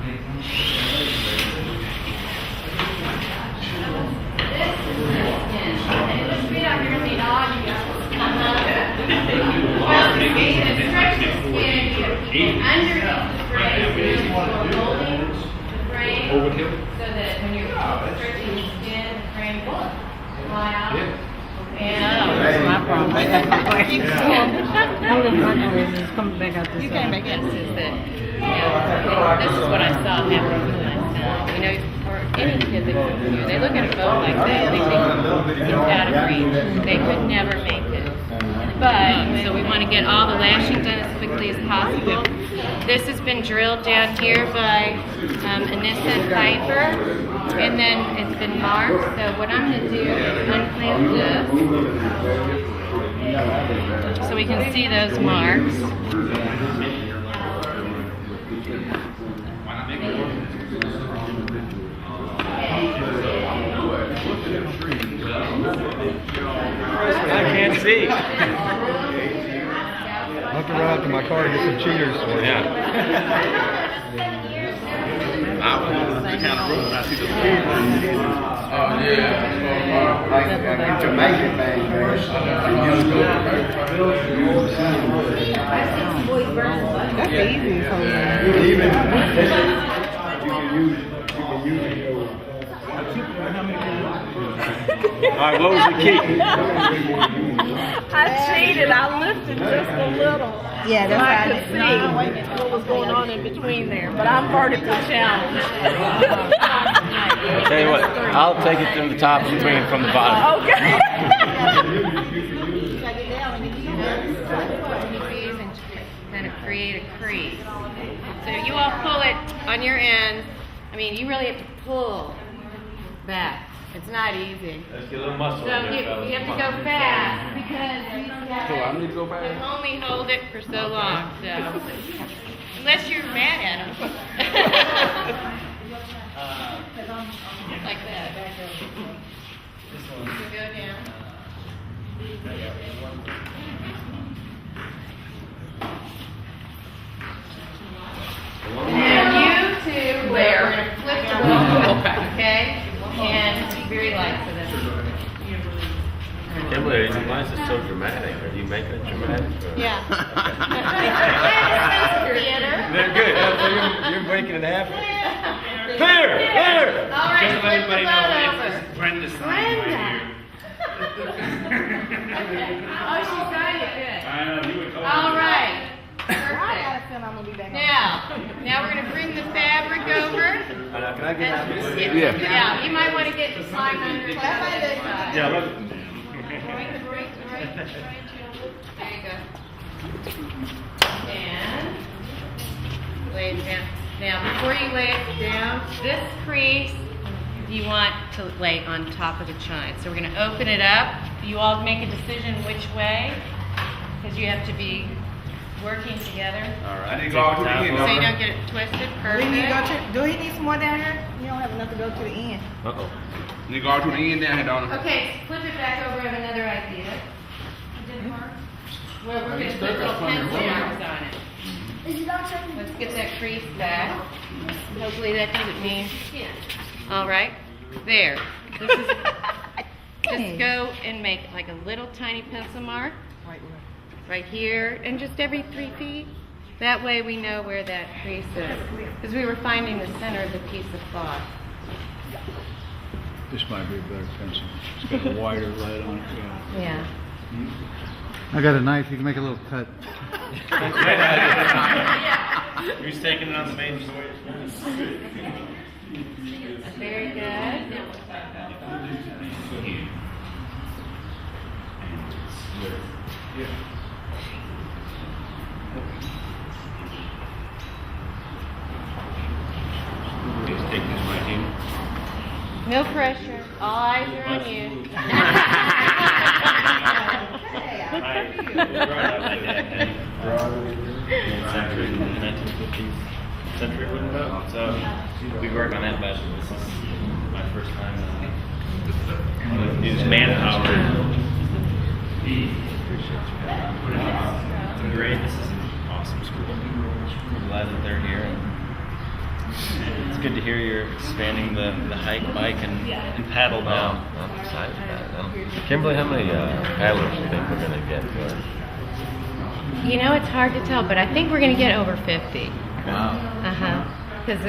So that when you're stretching the skin, the frame will fly out. That's my problem. I got my question. Coming back out this You came back in. This is what I saw happen with my son. You know, for any kid that comes here, they look at a boat like that, they think it's out of reach. They could never make it. But, so we want to get all the lashing done as quickly as possible. This has been drilled down here by Anissa and Piper, and then it's been marked. So what I'm going to do is unclamp this, so we can see those marks. I can't see. I'll have to run out to my car and get some cheaters for you. Yeah. I went to the kind of road and I see the Oh, yeah. Like Jamaican thing, That's easy. So even you can use it. All right, what was the key? I cheated. I lifted just a little. yeah, So I that's could see what was going on in between there. But I'm vertically challenged. I'll tell you what, I'll take it from the top and bring it from the bottom. Okay. Kind of create a crease. So you all pull it on your ends. I mean, you really have to pull back. It's not easy. Let's get a little muscle So in there, you fellas. have to go fast because these guys So I need to go back? can only hold it for so long. So unless you're mad at them. Like that. So go down. And you two, we're going to flip the wheel, okay? And be very light for this. Kimberly, why is this so dramatic? Are you making it dramatic? Or? Yeah. Theater. They're good. So you're breaking it happen. There! There! All right, Just flip let the everybody boat know over. this is Brenda's sign right here. Oh, she signed it, good. I know, you were told. All right. I Perfect. got a feeling I'm gonna be back. Now we're going to bring the fabric over. Can I get out of this? Yeah, you might want to get the slime under the other side. Yeah, look. Right. There you go. And lay it down. Now, before you lay it down, this crease you want to lay on top of the chine. So we're going to open it up. You all make a decision which way, because you have to be working together. All right. I need to go out to the end. So you don't get it twisted. Do he need to go Perfect. to? Do he need some more down here? You don't have enough to go to the end. Uh-oh. You go out to the end down here, don't you? Okay, flip it back over. I have another idea. Well, we're going to put little pencil marks on it. Let's get that crease back. Hopefully that doesn't mean. All right, there. This is, just go and make like a little tiny pencil mark right here, and just every 3 feet. That way we know where that crease is, because we were finding the center of the piece of cloth. This might be a better pencil. It's got a wider lead on it. Yeah. I got a knife. You can make a little cut. You're just taking it on the main switch. Very good. Just take this right here. No pressure. All eyes are on you. Century, 1950s century wooden boat. So we work on that vessel. This is my first time use manpower. It's great. This is an awesome school. I'm glad that they're here. And It's good to hear you're expanding the hike, bike, and paddle now. I'm excited about it. Kimberly, how many paddlers do you think we're going to get? You know, it's hard to tell, but I think we're going to get over 50. Wow. Because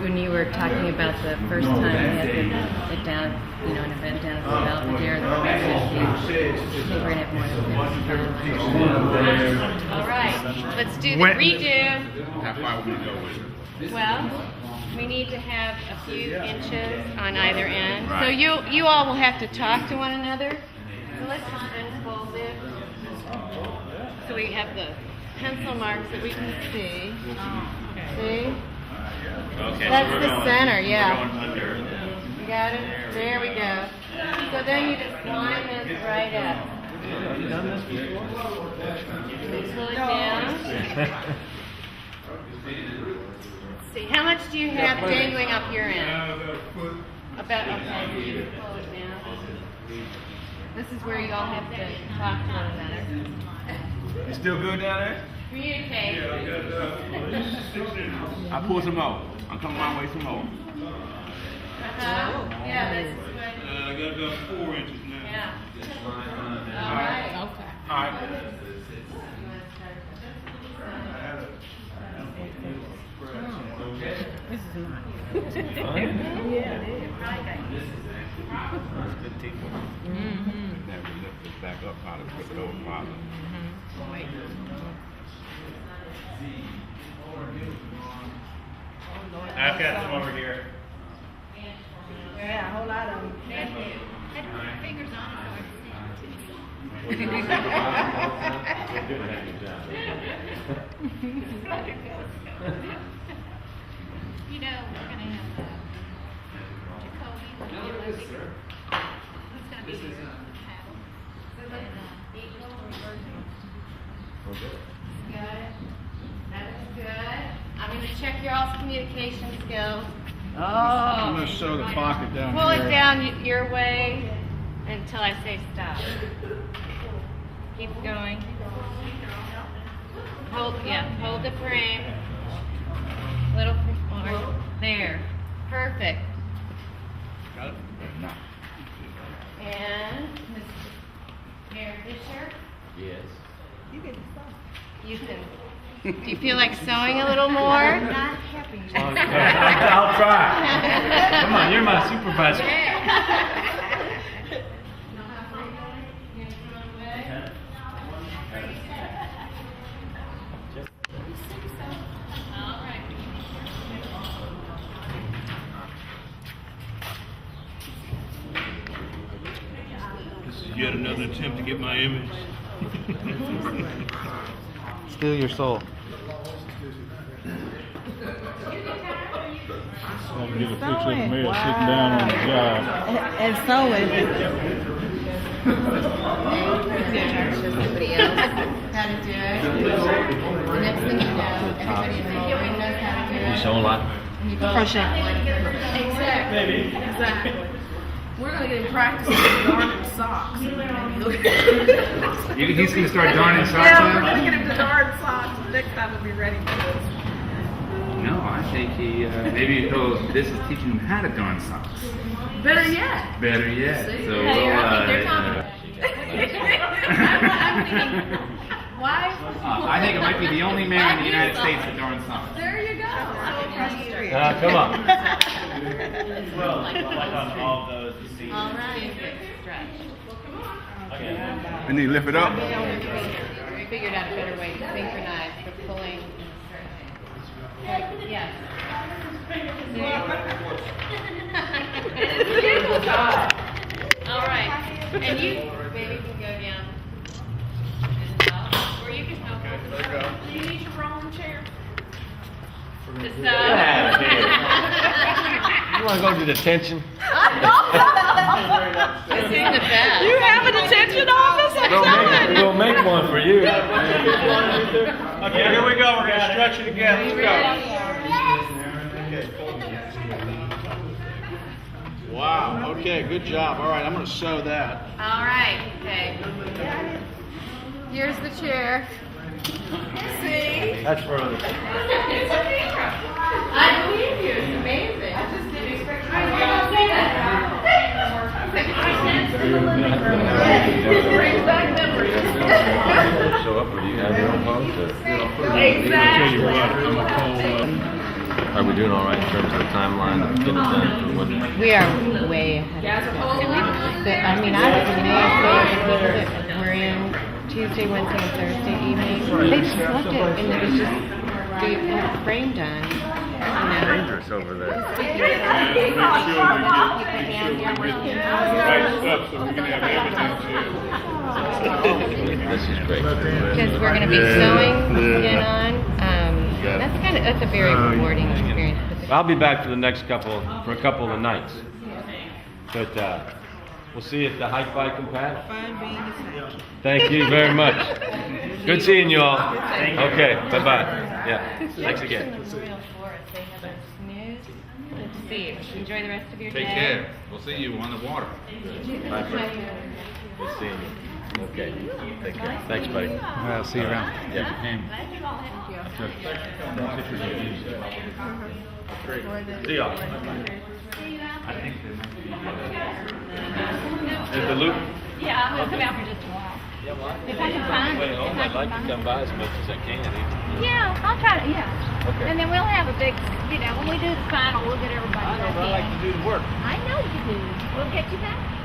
when you were talking about the first time we had it down, you know, an event down at the Belvedere, there were 50. I think we're going to have more than 50. All right, let's do the redo. How far we go with it? Well, we need to have a few inches on either end. So you all will have to talk to one another. So let's just unfold it. So we have the pencil marks that we can see. See? Okay, That's so the center, yeah. We're going under. You got it? There we go. So then you just line this right up. Have you done this before? Pull it down. See, how much do you have dangling up your end? About, okay, so you pull it down. This is where you all have to talk to one another. You still good down there? Communicate. I pull some more. I'm coming my way some more. Yeah, that's good. I got about 4 inches now. Yeah. All right. Okay. All right. This is nice. Fun? Good teamwork. Then we lift this back up out of the door problem. I've got some over here. Yeah, a whole lot of them. Thank you. I don't put fingers on You know, we're going to have Jacoby. Who's going to be here? Paddle. So then, equal reversion. Good. That is good. I'm going to check your all's communication skills. I'm going to sew the pocket down Pull here. it down your way until I say stop. Keep going. Hold the frame. Little more. There. Perfect. Got it? No. And Mr. Mayor Fischer, Yes. you can. Do you feel like sewing a little more? Not happy. I'll try. Come on, you're my supervisor. This is yet another attempt to get my image. Steal your soul. I'm going to get a picture of the mayor sitting down on the job. And so is it. Somebody else how to do it. The next thing you know, everybody in the room knows how to do it. You sew a lot? Crochet. Exactly. We're going to get in practice with darning socks. He's going to start darning socks Yeah, we're going to get him to darn socks. Next time we'll be ready for this. No, I think this is teaching him how to darn socks. Better yet. Better yet. So They're talking about I'm thinking, why? I think it might be the only man in the United States that darns socks. There you go. Come on. Well, like on all of those, you see. All right. Stretch. And then lift it up. We figured out a better way to synchronize the pulling and stretching. Yes. All right. And you, baby, can go down. Or you can help with the Do you need your rolling chair? The You want to go to detention? This is the best. You have a detention office? We'll make one for you. Okay, here we go. We're going to stretch it again. Let's go. Wow. Okay, good job. All right, I'm going to sew that. All right. Okay. Here's the chair. See? That's for other. I believe you. It's amazing. I just didn't expect you to say that. Brings back memories. Show up, or do you have your own phone? Tell you what, I'm gonna call, Are we doing all right in terms of the timeline of getting it done for what? We are way ahead of schedule. I mean, I was amazed that we're in Tuesday, Wednesday, and Thursday evening. They just left it, and it was just the frame done. Dangerous over there. right stuff so we can have evidence. This is great. Because we're going to be sewing skin on. That's a very rewarding experience. I'll be back for a couple of nights. But we'll see if the hike bike can pass. Thank you very much. Good seeing you all. Okay, bye-bye. Yeah, thanks again. Let's see. Enjoy the rest of your day. Take care. We'll see you on the water. Bye, friend. Good seeing you. Okay, take care. Thanks, buddy. I'll see you around. Yeah. See y'all. Is the loop? Yeah, I'm gonna come out for just a while. Yeah, well, If I can find it. I'd like to come by as much as I can. Yeah, I'll try to, yeah. Okay. And then we'll have a big, when we do the final, we'll get everybody back in. I like to do the work. I know you do. We'll get you back.